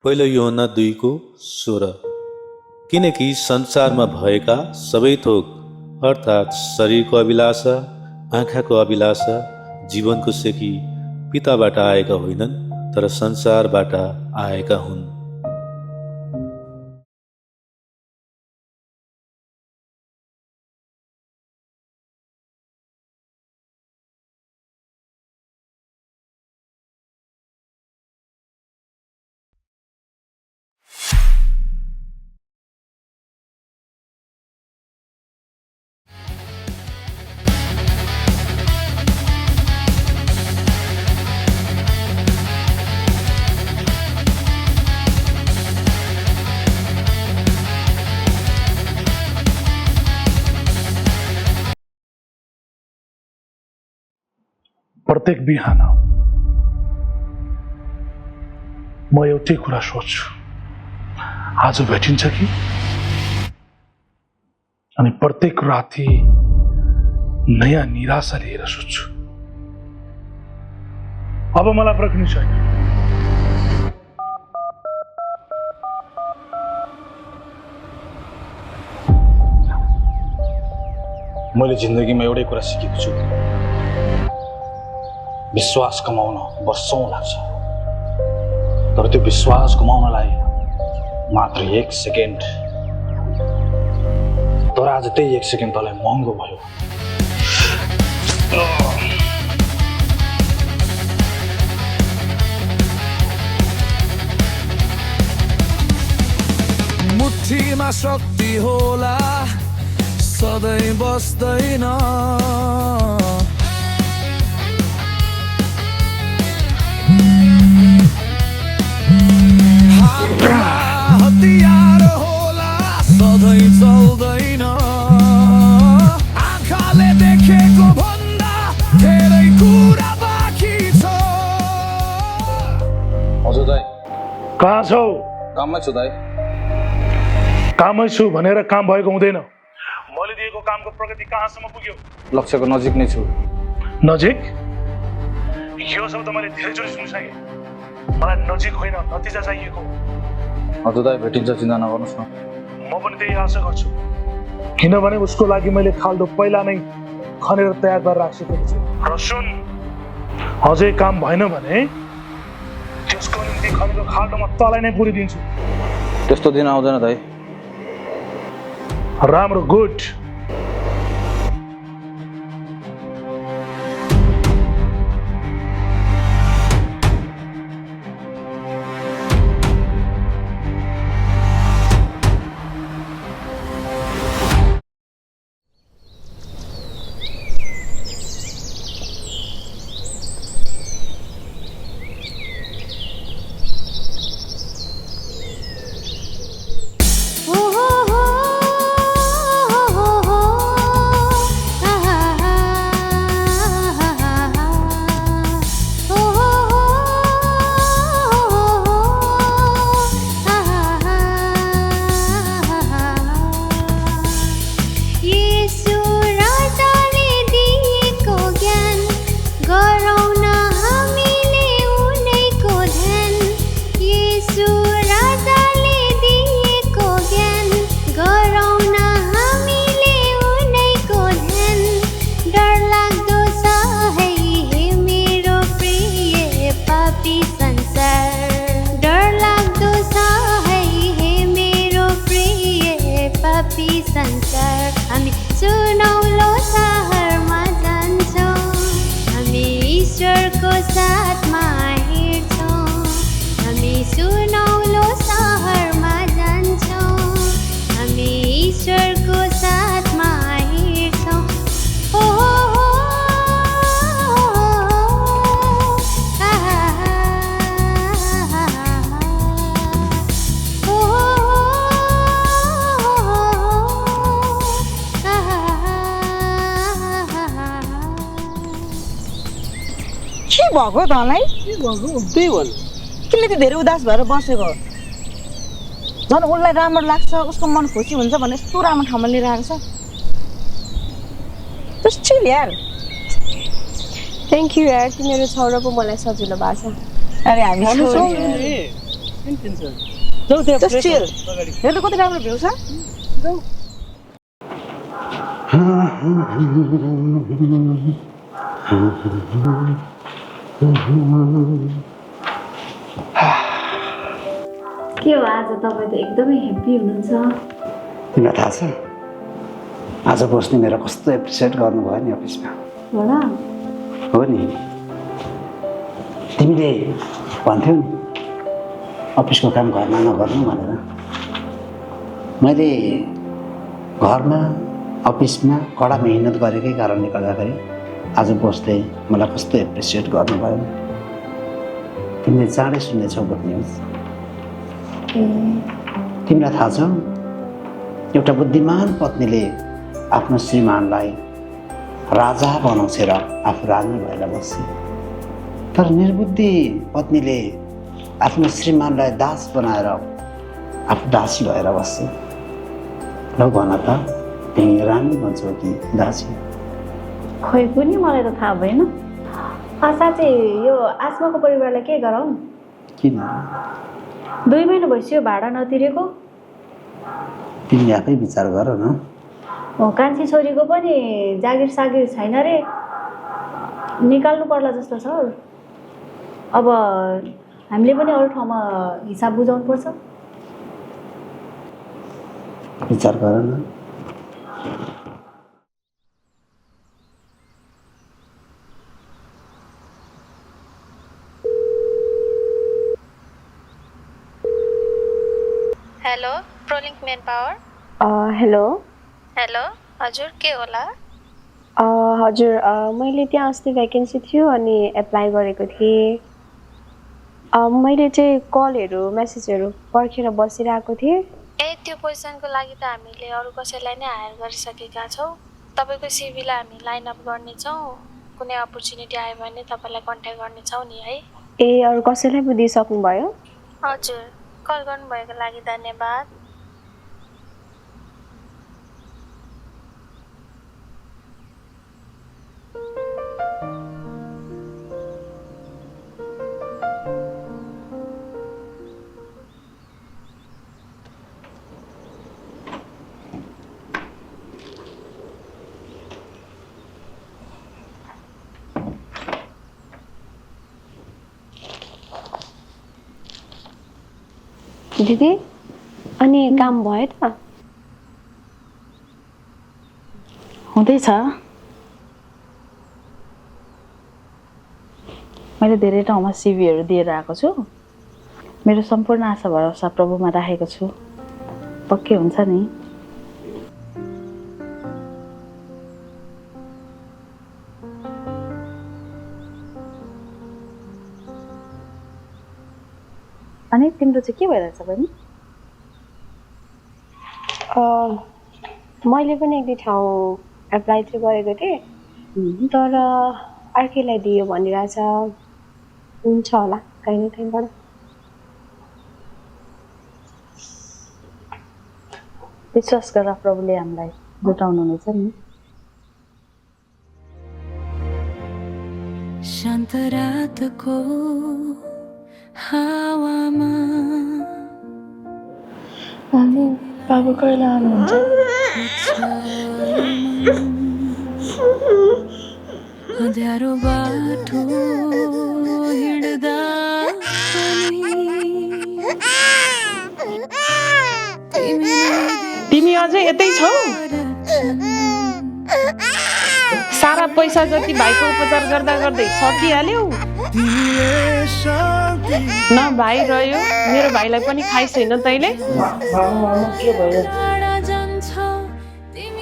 पहिलो यूहन्ना 2:16 किनकि संसारमा भएका सबै थोक अर्थात् शरीरको अभिलाषा, आँखाको अभिलाषा, जीवनको सेकी पिताबाट आएका होइनन् तर संसारबाट आएका हुन्। प्रत्येक बिहान म एउटै कुरा सोच्छु, आज भेटिन्छ कि? अनि प्रत्येक राति नयाँ निराशा लिएर सुत्छु। अब मलाई पर्खिनु छैन। मैले जिन्दगीमा एउटै कुरा सिकेको छु, विश्वास कमाउन वर्षौं लाग्छ, तर त्यो विश्वास कमाउनलाई मात्र 1 सेकेन्ड। तर आज त्यही 1 सेकेन्ड तँलाई महँगो भयो। मुठीमा शक्ति होला सधैँ बस्दैन, हतियार होला सधैँ चल्दैन, आँखाले देखेको भन्दा धेरै कुरा बाँकी छ। हजुर दाइ, कहाँ छौ? काममै छु दाइ। कामै छु भनेर काम भएको हुँदैन। मैले दिएको कामको प्रगति कहाँसम्म पुग्यो? लक्ष्यको नजिक नै छु। नजिक? यो शब्द मैले धेरैचोटि सुनिसकेँ। मलाई नजिक होइन, नतिजा चाहिएको। हजुर दाइ, भेटिन्छ, चिन्ता नगर्नुहोस् न। म पनि त्यही आशा गर्छु, किनभने उसको लागि मैले खाल्डो पहिला नै खनेर तयार गरेर राखिसकेको छु। र सुन, अझै काम भएन भने त्यसको निम्ति खनेको खाल्डोमा तलाई नै पुरिदिन्छु। त्यस्तो दिन आउँदैन दाइ। राम्रो, गुड। भएको तँलाई? त्यही भन्। किन त्यति धेरै उदास भएर बसेको? झन् उसलाई राम्रो लाग्छ, उसको मन खुसी हुन्छ भने यस्तो राम्रो ठाउँमा लिएर आएको छ। Just chill यार। थ्याङ्क यू यार, तिमीहरू छौ र पो मलाई सजिलो भएको छ। अरे हामी किन किन्छ जाऊ त्यहाँ Just फ्रेस chill. हो, अगाडि हेर्नु कति राम्रो भ्यू छ जाऊ के हो आज तपाईँ त एकदमै ह्याप्पी हुनुहुन्छ तिमीलाई थाहा छ आज बस्ने मेरो कस्तो एप्रिसिएट गर्नुभयो नि अफिसमा होला हो नि तिमीले भन्थ्यौ नि अफिसको काम घरमा नगर्नु भनेर मैले घरमा अफिसमा कडा मेहनत गरेकै कारणले गर्दाखेरि आज बस्दै मलाई कस्तो एप्रिसिएट गर्नुभयो तिमीले चाँडै सुन्नेछौ गुड न्युज तिमीलाई थाहा छ एउटा बुद्धिमान पत्नीले आफ्नो श्रीमानलाई राजा बनाउँछ र आफू रानी भएर बस्छ तर निर्बुद्धि पत्नीले आफ्नो श्रीमानलाई दास बनाएर आफू दासी भएर बस्छ ल भन त तिमी रानी भन्छौ कि दासी खोइ पनि मलाई त थाहा भएन साँच्चै यो आत्माको परिवारलाई के गरौँ किन 2 महिना भइसक्यो भाडा नतिरेको तिमी आफै विचार गर न कान्छी छोरीको पनि जागिर सागिर छैन रे निकाल्नु पर्ला जस्तो छ अब हामीले पनि अरू ठाउँमा हिसाब बुझाउनु पर्छ विचार गर न hello Prolink main power hello hello हजुर के होला हजुर मैले त्यहाँ अस्ति भ्याकेन्सी थियो अनि एप्लाई गरेको थिएँ मैले चाहिँ कलहरू मेसेजहरू पर्खेर बसिरहेको थिएँ ए त्यो पोजिसनको लागि त हामीले अरू कसैलाई नै हायर गरिसकेका छौँ तपाईँको सिभीलाई हामी लाइन अप गर्नेछौँ कुनै अपर्च्युनिटी आयो भने तपाईँलाई कन्ट्याक्ट गर्नेछौँ नि है ए अरू कसैलाई पो दिइसक्नुभयो हजुर कल गर्नुभएको लागि धन्यवाद दिदी अनि काम भयो त हुँदैछ मैले धेरै ठाउँमा सिभीहरू दिएर आएको छु मेरो सम्पूर्ण आशा भरोसा प्रभुमा राखेको छु पक्कै हुन्छ नि अनि तिम्रो चाहिँ के भइरहेछ बहिनी मैले पनि एक दुई ठाउँ एप्लाई चाहिँ गरेको थिएँ तर अर्कैलाई दियो भनिरहेछ हुन्छ होला कहीँ न कहीँबाट विश्वास गर प्रभुले हामीलाई जुटाउनु हुनेछ नि शान्त रातको हावामा अनि बाबु कहिले आउनुहुन्छ अँध्यारो बाटो हिँड्दा तिमी अझै यतै छौ सारा पैसा जति भाइको उपचार गर्दा गर्दै सकिहाल्यौ न भाइ रह्यो मेरो भाइलाई पनि खाइसैन तैँले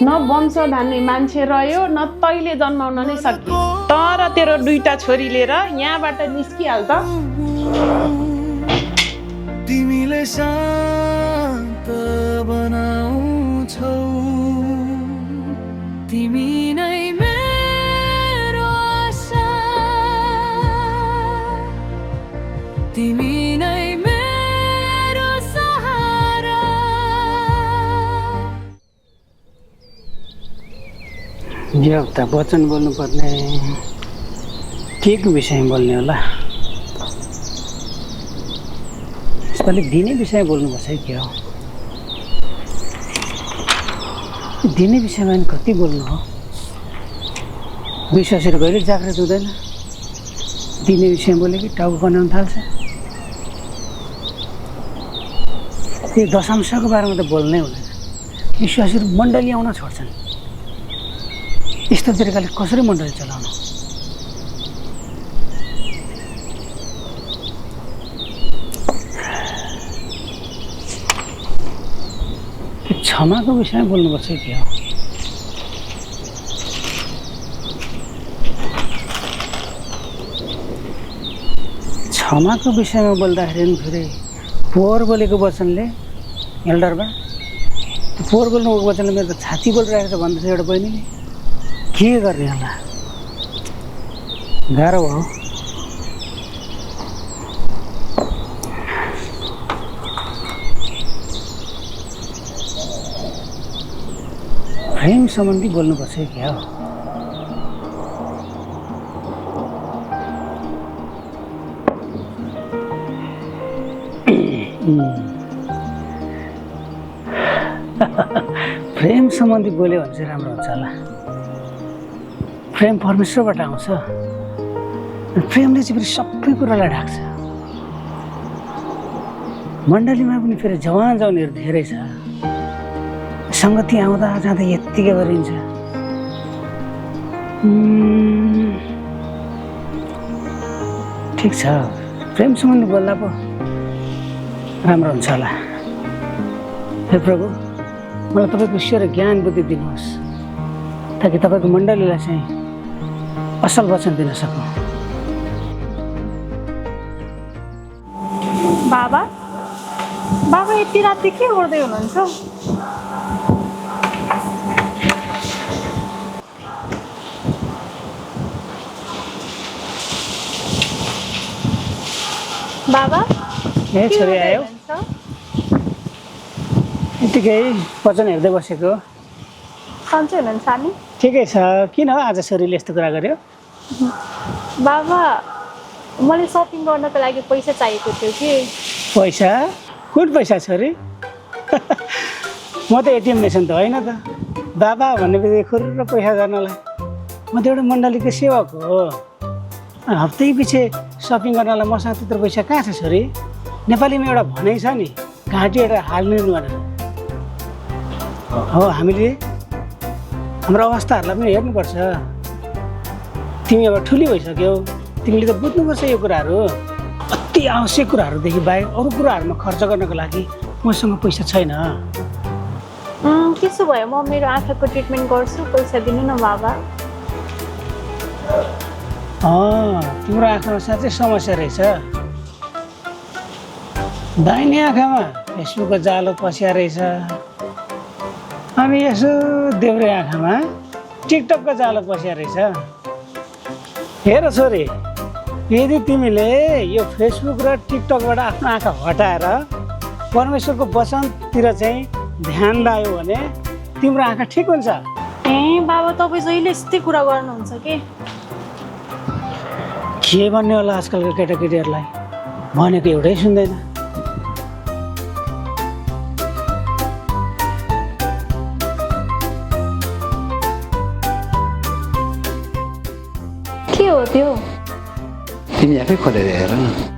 न वंश धान्ने मान्छे रह्यो न तैँले जन्माउन नै सकि तर तेरो 2टा छोरी लिएर यहाँबाट निस्किहाल त तिमीले शान्त बनाउँछौ तिमी नै मेरो आशा तिमी नै मेरो सहारा यो हप्ता वचन बोल्नुपर्ने के को विषयमा बोल्ने होला यसपालि दिने विषयमा बोल्नुपर्छ है के हो दिने विषयमा नि कति बोल्नु हो विश्वासहरू कहिले जागृत हुँदैन दिने विषयमा बोले कि टाउको बनाउन थाल्छ यो दशांशको बारेमा त बोल्नै हुँदैन विश्वासहरू मण्डली आउन छोड्छन् यस्तो तरिकाले कसरी मण्डली चलाउनु क्षमाको विषयमा बोल्नुपर्छ के हो क्षमाको विषयमा बोल्दाखेरि फेरि पोहोर बोलेको वचनले एल्डरमा पोहोर बोल्नुको वचनले मेरो त छाती बोलिरहेको छ भन्दैछ एउटा बहिनीले के गर्ने होला गाह्रो भयो प्रेम सम्बन्धी बोल्नुपर्छ क्या हो प्रेम सम्बन्धी बोल्यो भने चाहिँ राम्रो हुन्छ होला प्रेम परमेश्वरबाट आउँछ प्रेमले चाहिँ फेरि सबै कुरालाई ढाक्छ मण्डलीमा पनि फेरि जवान जवानीहरू धेरै छ सङ्गति आउँदा जाँदा यत्तिकै गरिन्छ ठिक छ प्रेम सम्बन्धी बोल्दा पो राम्रो हुन्छ होला हे प्रभु मलाई तपाईँको ईश्वर ज्ञान बुद्धि दिनुहोस् ताकि तपाईँको मण्डलीलाई चाहिँ असल वचन दिन सकौँ बाबा बाबा यति राति के गर्दै हुनुहुन्छ बाबा ए छोरी आयो यतिकै वचन हेर्दै बसेको सन्चै हुनुहुन्छ नि ठिकै छ किन हो आज छोरीले यस्तो कुरा गर्यो बाबा मलाई सपिङ गर्नको लागि पैसा चाहिएको थियो कि पैसा कुन पैसा छोरी म त एटिएम मेसिन त होइन त बाबा भन्ने बित्तिकै खुर्र पैसा गर्नलाई म त एउटा मण्डलीको सेवक हो हप्तै पछि सपिङ गर्नलाई मसँग त्यत्रो पैसा कहाँ छ छोरी नेपालीमा एउटा भनाइ छ नि घाँटिएर हाल्नु भनेर हो हामीले हाम्रो अवस्थाहरूलाई पनि हेर्नुपर्छ तिमी अब ठुली भइसक्यौ तिमीले त बुझ्नुपर्छ यो कुराहरू अति आवश्यक कुराहरूदेखि बाहेक अरू कुराहरूमा खर्च गर्नको लागि मसँग पैसा छैन त्यसो भए म मेरो आँखाको ट्रिटमेन्ट गर्छु पैसा दिनु न बाबा तिम्रो आँखामा साँच्चै समस्या रहेछ दाहिने आँखामा फेसबुकको जालो पसिया रहेछ अनि यसो देब्रे आँखामा टिकटकको जालो पसिया रहेछ हेर छोरी यदि तिमीले यो फेसबुक र टिकटकबाट आफ्नो आँखा हटाएर परमेश्वरको वचनतिर चाहिँ ध्यान लायो भने तिम्रो आँखा ठिक हुन्छ ए बाबा तपाईँ जहिले यस्तै कुरा गर्नुहुन्छ के भन्ने होला आजकलको केटाकेटीहरूलाई भनेको एउटै सुन्दैन के हो त्यो तिमी आफै खोलेर हेर न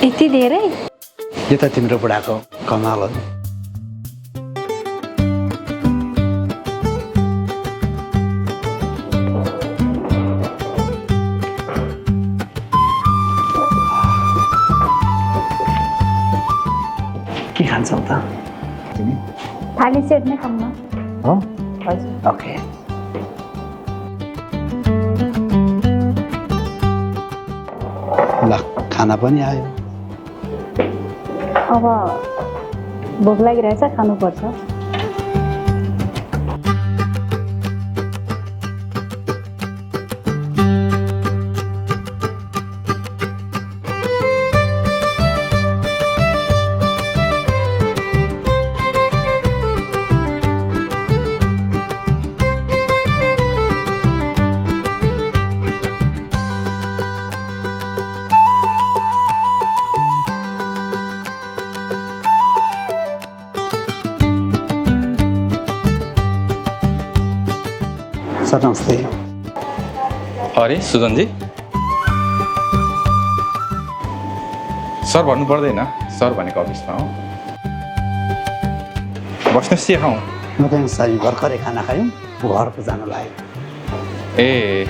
यति धेरै यो त तिम्रो बुढाको कमाल हो के खान्छौ त तिमी थाली सेट नै खाऊँ न हो हजुर ओके ल खाना पनि आयो अब भोक लागिरहेछ खानुपर्छ सर नमस्ते। अरे सुजनजी, सर भन्नु पर्दैन, सर भनेको अफिसमा हो। बस्नुहोस् या खाउँ? म त सर भर्खरै खाना खायौँ, घरको जान लाग्यो। ए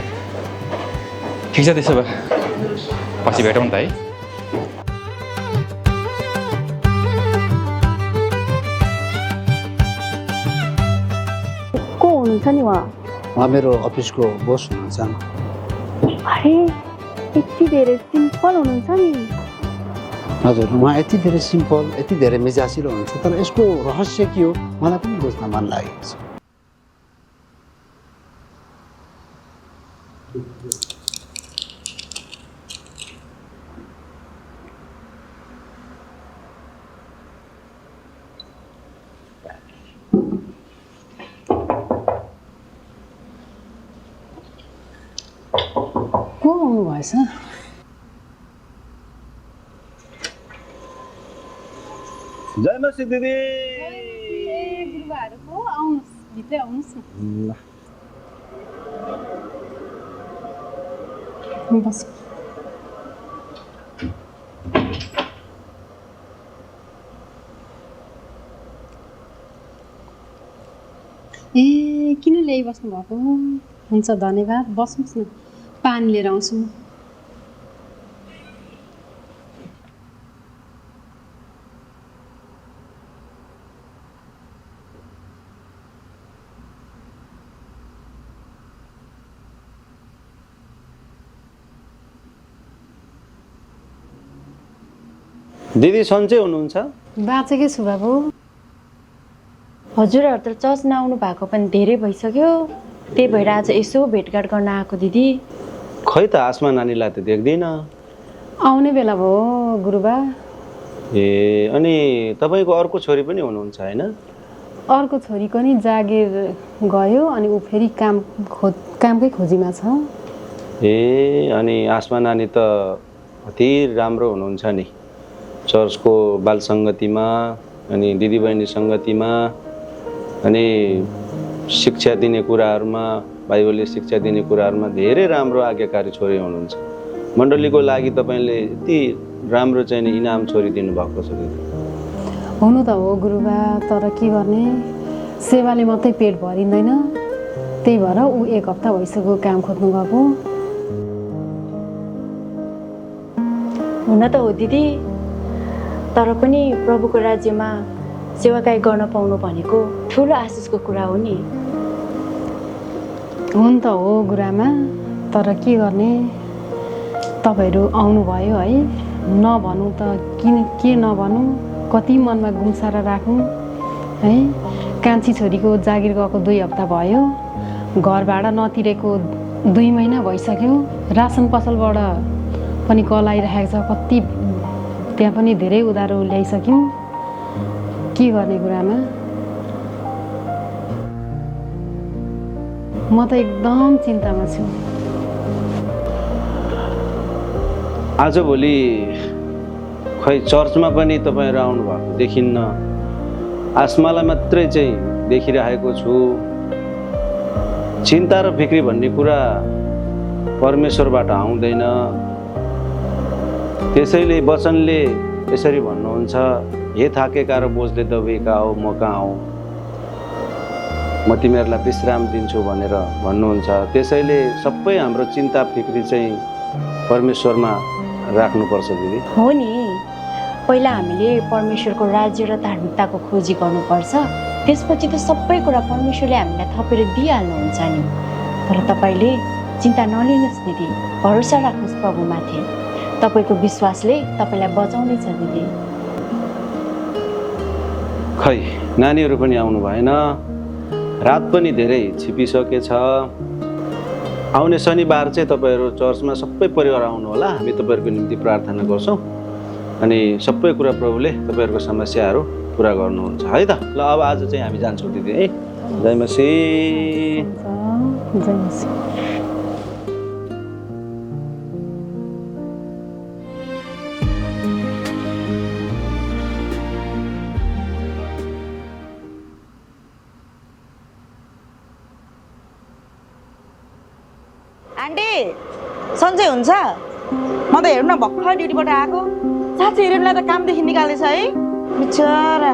ठिक छ, त्यसो भए पछि भेटौँ नि त है। को हुनुहुन्छ नि उहाँ? उहाँ मेरो अफिसको बोस हुनुहुन्छ। अरे यति धेरै सिम्पल हुनुहुन्छ नि। हजुर, उहाँ यति धेरै सिम्पल, यति धेरै मिजासिलो हुनुहुन्छ, तर यसको रहस्य के हो मलाई पनि बुझ्न मन लागेको छ। को आउनु भएछ? जय मसी दिदी। गुरुबाहरू को आउनुहोस्, भित्रै आउनुहोस् न। बस। ए किन ल्याइबस्नु भएको? हुन्छ, धन्यवाद। बस्नुहोस् न, पानी लिएर आउँछु म। दिदी सन्चै हुनुहुन्छ? बाँचेकै छु बाबु। हजुरहरू त चर्च नआउनु भएको पनि धेरै भइसक्यो, त्यही भएर आज यसो भेटघाट गर्न आएको दिदी। खै त आसमा नानीलाई त देख्दिनँ। आउने बेला भयो गुरुबा। ए अनि तपाईँको अर्को छोरी पनि हुनुहुन्छ होइन? अर्को छोरीको नि जागिर गयो अनि ऊ फेरि कामकै खोजीमा छ। ए अनि आसमा नानी त अति राम्रो हुनुहुन्छ नि, चर्चको बाल सङ्गतिमा अनि दिदीबहिनी सङ्गतिमा अनि शिक्षा दिने कुराहरूमा, बाइबलले शिक्षा दिने कुराहरूमा धेरै राम्रो आज्ञाकारी छोरी हुनुहुन्छ। मण्डलीको लागि तपाईँले यति राम्रो चाहिँ नि इनाम छोरी दिनुभएको छ दिदी। हुनु त हो गुरुबा, तर के गर्ने, सेवाले मात्रै पेट भरिँदैन। त्यही भएर ऊ 1 हप्ता भइसक्यो काम खोज्नु गएको। हुन त हो दिदी, तर पनि प्रभुको राज्यमा सेवाकाई गर्न पाउनु भनेको ठुलो आशिषको कुरा हो नि। हुन त हो गुरुआमा, तर के गर्ने, तपाईँहरू आउनुभयो है। नभनौँ त के नभनौँ, कति मनमा गुम्साएर राखौँ है। कान्छी छोरीको जागिर गएको 2 हप्ता भयो, घर भाडा नतिरेको 2 महिना भइसक्यो, रासन पसलबाट पनि कल आइरहेको छ, कति त्यहाँ पनि धेरै उधारो ल्याइसक्यौँ। के गर्ने गुरुआमा, म त एकदम चिन्तामा छु। आजभोलि खै चर्चमा पनि तपाईँहरू आउनुभएको देखिन्न, आसमालाई मात्रै चाहिँ देखिरहेको छु। चिन्ता र फिक्री भन्ने कुरा परमेश्वरबाट आउँदैन। त्यसैले वचनले यसरी भन्नुहुन्छ, हे थाकेका र बोझले दबेका हो म कहाँ हौ, म तिमीहरूलाई विश्राम दिन्छु भनेर भन्नुहुन्छ। त्यसैले सबै हाम्रो चिन्ता फिक्री चाहिँ परमेश्वरमा राख्नुपर्छ दिदी। हो नि, पहिला हामीले परमेश्वरको राज्य र धार्मिकताको खोजी गर्नुपर्छ, त्यसपछि त सबै कुरा परमेश्वरले हामीलाई थपेर दिइहाल्नुहुन्छ नि। तर तपाईँले चिन्ता नलिनुहोस् दिदी, भरोसा राख्नुहोस् प्रभुमाथि। तपाईँको विश्वासले तपाईँलाई बचाउनेछ दिदी। खै नानीहरू पनि आउनु भएन, रात पनि धेरै छिपिसकेछ। आउने शनिबार चाहिँ तपाईँहरू चर्चमा सबै परिवार आउनु होला, हामी तपाईँहरूको निम्ति प्रार्थना गर्छौँ अनि सबै कुरा प्रभुले तपाईँहरूको समस्याहरू पुरा गर्नुहुन्छ है त। ल अब आज चाहिँ हामी जान्छौँ दिदी है। जय मसी। जय मसी। सन्चै हुन्छ म त हेर्नु न भर्खर ड्युटीबाट आएको साँच्चै हिरेनलाई त कामदेखि निकालेछ है बिचरा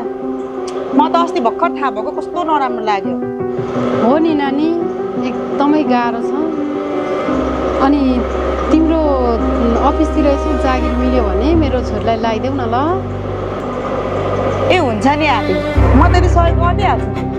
म त अस्ति भर्खर थाहा भएको कस्तो नराम्रो लाग्यो हो नि नानी एकदमै गाह्रो छ अनि तिम्रो अफिसतिर यसो जागिर मिल्यो भने मेरो छोरीलाई लगाइदेऊ न ल ए हुन्छ नि आफै म त सहयोग गरिदिइहाल्छु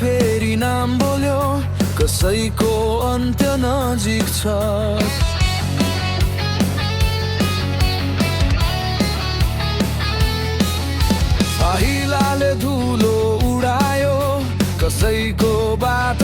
फेरि नाम बोल्यो कसैको अन्त्य नजिक छ साहिलाले धुलो उडायो कसैको बाटो